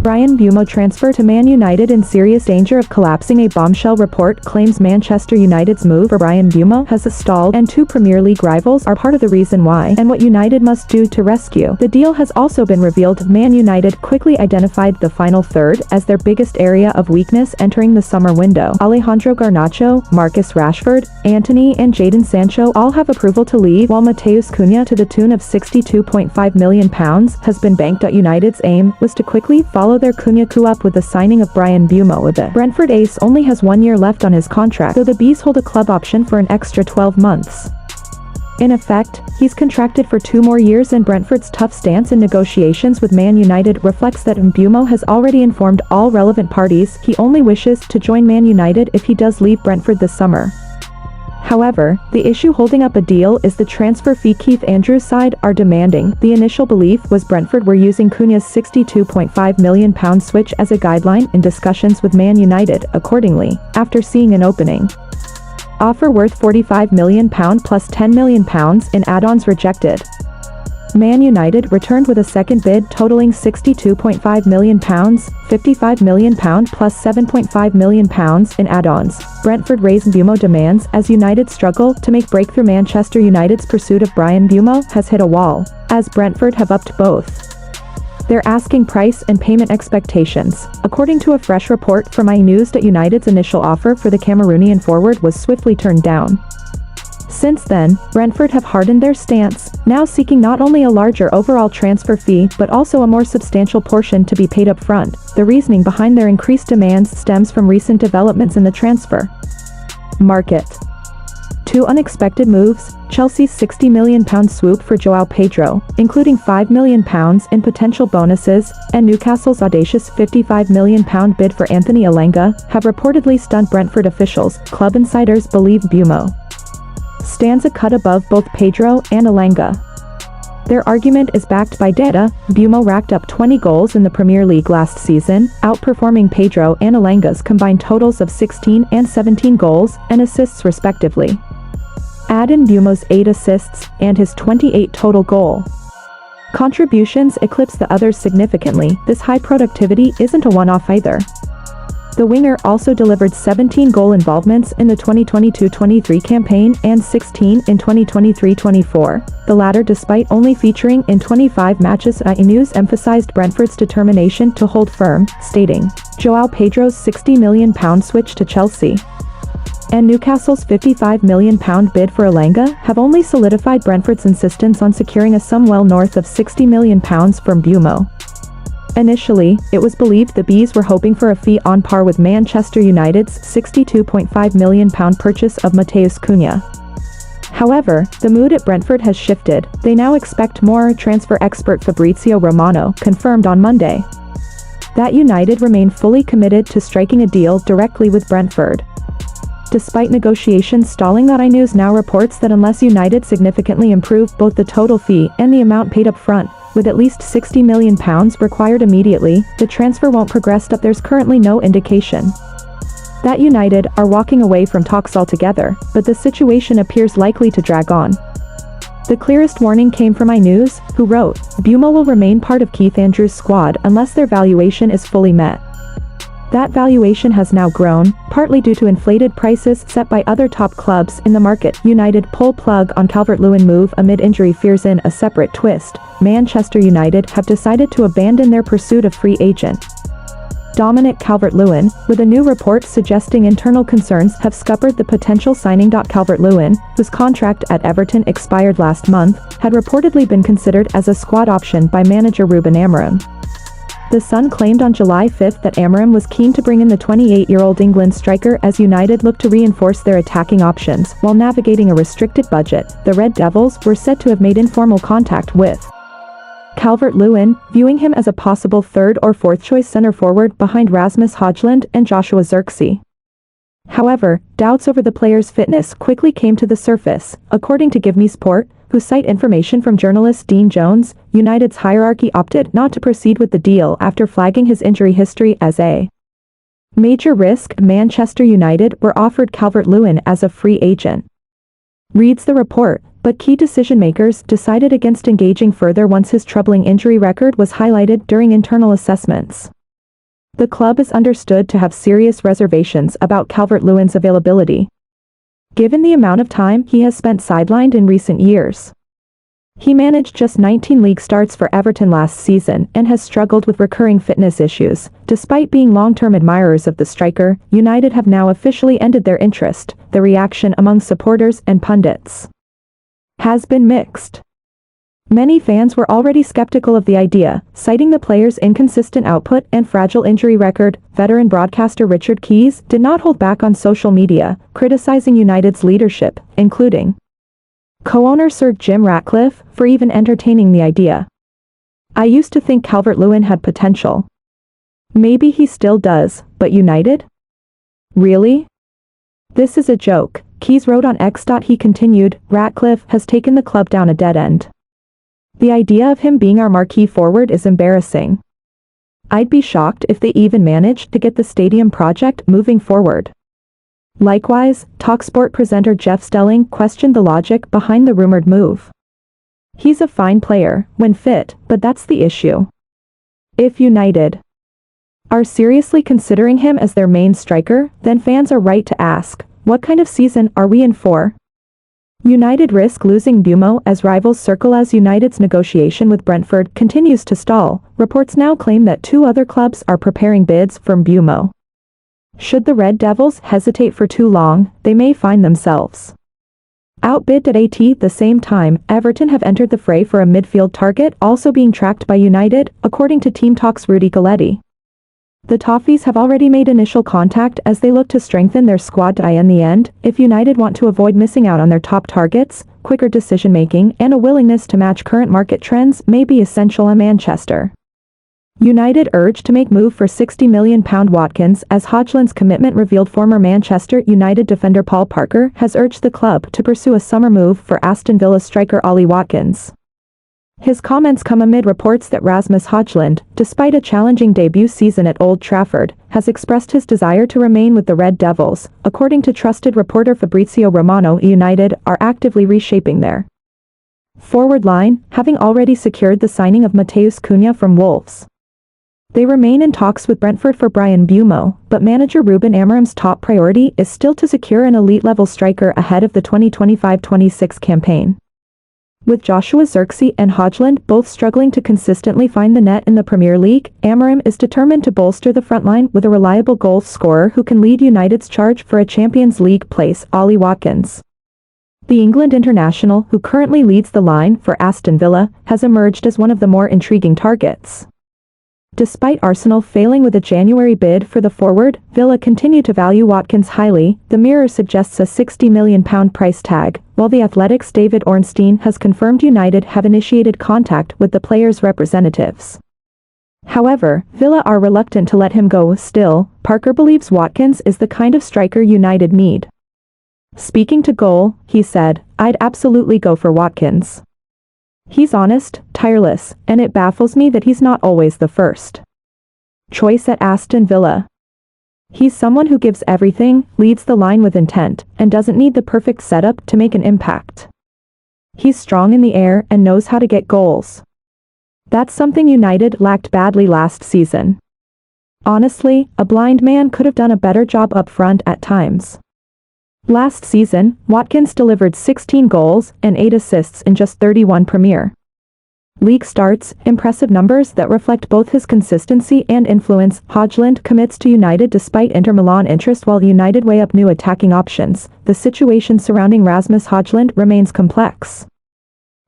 Bryan Mbeumo transfer to Man United in serious danger of collapsing. A bombshell report claims Manchester United's move for Bryan Mbeumo has stalled, and two Premier League rivals are part of the reason why and what United must do to rescue the deal. Has also been revealed. Man United quickly identified the final third as their biggest area of weakness entering the summer window. Alejandro Garnacho, Marcus Rashford, Antony and Jadon Sancho all have approval to leave, while Matheus Cunha, to the tune of £62.5 million, has been banked. United's aim was to quickly follow their Cunha coup up with the signing of Bryan Mbeumo. The Brentford ace only has 1 year left on his contract, though the Bees hold a club option for an extra 12 months. In effect, he's contracted for 2 more years, and Brentford's tough stance in negotiations with Man United reflects that Mbeumo has already informed all relevant parties he only wishes to join Man United if he does leave Brentford this summer. However, the issue holding up a deal is the transfer fee Keith Andrews' side are demanding. The initial belief was Brentford were using Cunha's £62.5 million switch as a guideline in discussions with Man United. Accordingly, after seeing an opening offer worth £45 million plus £10 million in add-ons rejected, Man United returned with a second bid totaling £62.5 million, £55 million plus £7.5 million in add-ons. Brentford raised Mbeumo demands as United struggle to make breakthrough. Manchester United's pursuit of Bryan Mbeumo has hit a wall, as Brentford have upped both their asking price and payment expectations. According to a fresh report from iNews, that United's initial offer for the Cameroonian forward was swiftly turned down. Since then, Brentford have hardened their stance, now seeking not only a larger overall transfer fee but also a more substantial portion to be paid up front. The reasoning behind their increased demands stems from recent developments in the transfer market. 2 unexpected moves: Chelsea's £60 million swoop for João Pedro, including £5 million in potential bonuses, and Newcastle's audacious £55 million bid for Anthony Elanga, have reportedly stunned Brentford officials. Club insiders believe Mbeumo stands a cut above both Pedro and Elanga. Their argument is backed by data. Mbeumo racked up 20 goals in the Premier League last season, outperforming Pedro and Elanga's combined totals of 16 and 17 goals and assists respectively. Add in Mbeumo's 8 assists, and his 28 total goal contributions eclipse the others significantly. This high productivity isn't a one-off either. The winger also delivered 17 goal involvements in the 2022-23 campaign and 16 in 2023-24, the latter despite only featuring in 25 matches. iNews emphasized Brentford's determination to hold firm, stating, João Pedro's £60 million switch to Chelsea and Newcastle's £55 million bid for Elanga have only solidified Brentford's insistence on securing a sum well north of £60 million from Mbeumo. Initially, it was believed the Bees were hoping for a fee on par with Manchester United's £62.5 million purchase of Matheus Cunha. However, the mood at Brentford has shifted. They now expect more. Transfer expert Fabrizio Romano confirmed on Monday that United remain fully committed to striking a deal directly with Brentford, despite negotiations stalling. iNews now reports that unless United significantly improve both the total fee and the amount paid up front, with at least £60 million required immediately, the transfer won't progress. There's currently no indication that United are walking away from talks altogether, but the situation appears likely to drag on. The clearest warning came from iNews, who wrote, Mbeumo will remain part of Keith Andrews' squad unless their valuation is fully met. That valuation has now grown, partly due to inflated prices set by other top clubs in the market. United pull plug on Calvert-Lewin move amid injury fears. In a separate twist, Manchester United have decided to abandon their pursuit of free agent Dominic Calvert-Lewin, with a new report suggesting internal concerns have scuppered the potential signing. Calvert-Lewin, whose contract at Everton expired last month, had reportedly been considered as a squad option by manager Ruben Amorim. The Sun claimed on July 5 that Amorim was keen to bring in the 28-year-old England striker as United looked to reinforce their attacking options while navigating a restricted budget. The Red Devils were said to have made informal contact with Calvert-Lewin, viewing him as a possible third or fourth choice center forward behind Rasmus Hojlund and Joshua Zirkzee. However, doubts over the player's fitness quickly came to the surface. According to Give Me Sport, who cite information from journalist Dean Jones, United's hierarchy opted not to proceed with the deal after flagging his injury history as a major risk. Manchester United were offered Calvert-Lewin as a free agent, reads the report, but key decision-makers decided against engaging further once his troubling injury record was highlighted during internal assessments. The club is understood to have serious reservations about Calvert-Lewin's availability, given the amount of time he has spent sidelined in recent years. He managed just 19 league starts for Everton last season and has struggled with recurring fitness issues. Despite being long-term admirers of the striker, United have now officially ended their interest. The reaction among supporters and pundits has been mixed. Many fans were already skeptical of the idea, citing the player's inconsistent output and fragile injury record. Veteran broadcaster Richard Keys did not hold back on social media, criticizing United's leadership, including co-owner Sir Jim Ratcliffe, for even entertaining the idea. "I used to think Calvert-Lewin had potential. Maybe he still does, but United? Really? This is a joke," Keys wrote on X. He continued, "Ratcliffe has taken the club down a dead end. The idea of him being our marquee forward is embarrassing. I'd be shocked if they even managed to get the stadium project moving forward." Likewise, TalkSport presenter Jeff Stelling questioned the logic behind the rumored move. "He's a fine player, when fit, but that's the issue. If United are seriously considering him as their main striker, then fans are right to ask, what kind of season are we in for?" United risk losing Mbeumo as rivals circle as United's negotiation with Brentford continues to stall. Reports now claim that 2 other clubs are preparing bids for Mbeumo. Should the Red Devils hesitate for too long, they may find themselves outbid at the same time. Everton have entered the fray for a midfield target also being tracked by United, according to Team Talk's Rudy Galletti. The Toffees have already made initial contact as they look to strengthen their squad. In the end, if United want to avoid missing out on their top targets, quicker decision-making and a willingness to match current market trends may be essential in Manchester. United urged to make move for £60 million Watkins as Hojlund's commitment revealed. Former Manchester United defender Paul Parker has urged the club to pursue a summer move for Aston Villa striker Ollie Watkins. His comments come amid reports that Rasmus Hojlund, despite a challenging debut season at Old Trafford, has expressed his desire to remain with the Red Devils. According to trusted reporter Fabrizio Romano, United are actively reshaping their forward line, having already secured the signing of Matheus Cunha from Wolves. They remain in talks with Brentford for Bryan Mbeumo, but manager Ruben Amorim's top priority is still to secure an elite-level striker ahead of the 2025-26 campaign. With Joshua Zirkzee and Hojlund both struggling to consistently find the net in the Premier League, Amorim is determined to bolster the front line with a reliable goal scorer who can lead United's charge for a Champions League place. Ollie Watkins, the England international who currently leads the line for Aston Villa, has emerged as one of the more intriguing targets. Despite Arsenal failing with a January bid for the forward, Villa continue to value Watkins highly. The Mirror suggests a £60 million price tag, while The Athletic's David Ornstein has confirmed United have initiated contact with the player's representatives. However, Villa are reluctant to let him go. Still, Parker believes Watkins is the kind of striker United need. Speaking to Goal, he said, "I'd absolutely go for Watkins. He's honest, tireless, and it baffles me that he's not always the first choice at Aston Villa. He's someone who gives everything, leads the line with intent, and doesn't need the perfect setup to make an impact. He's strong in the air and knows how to get goals. That's something United lacked badly last season. Honestly, a blind man could have done a better job up front at times." Last season, Watkins delivered 16 goals and 8 assists in just 31 Premier League starts, impressive numbers that reflect both his consistency and influence. Hojlund commits to United despite Inter Milan interest while United weigh up new attacking options. The situation surrounding Rasmus Hojlund remains complex.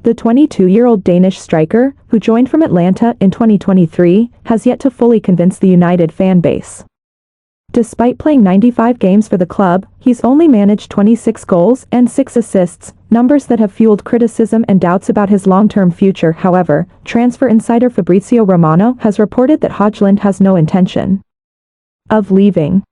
The 22-year-old Danish striker, who joined from Atlanta in 2023, has yet to fully convince the United fan base. Despite playing 95 games for the club, he's only managed 26 goals and 6 assists, numbers that have fueled criticism and doubts about his long-term future. However, transfer insider Fabrizio Romano has reported that Hojlund has no intention of leaving.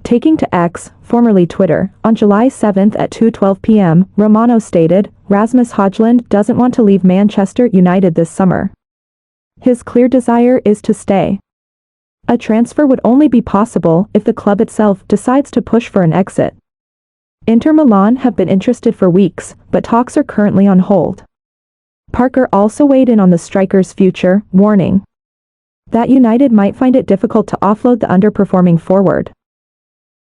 Taking to X, formerly Twitter, on July 7 at 2:12 p.m., Romano stated, "Rasmus Hojlund doesn't want to leave Manchester United this summer. His clear desire is to stay. A transfer would only be possible if the club itself decides to push for an exit. Inter Milan have been interested for weeks, but talks are currently on hold." Parker also weighed in on the striker's future, warning, that United might find it difficult to offload the underperforming forward.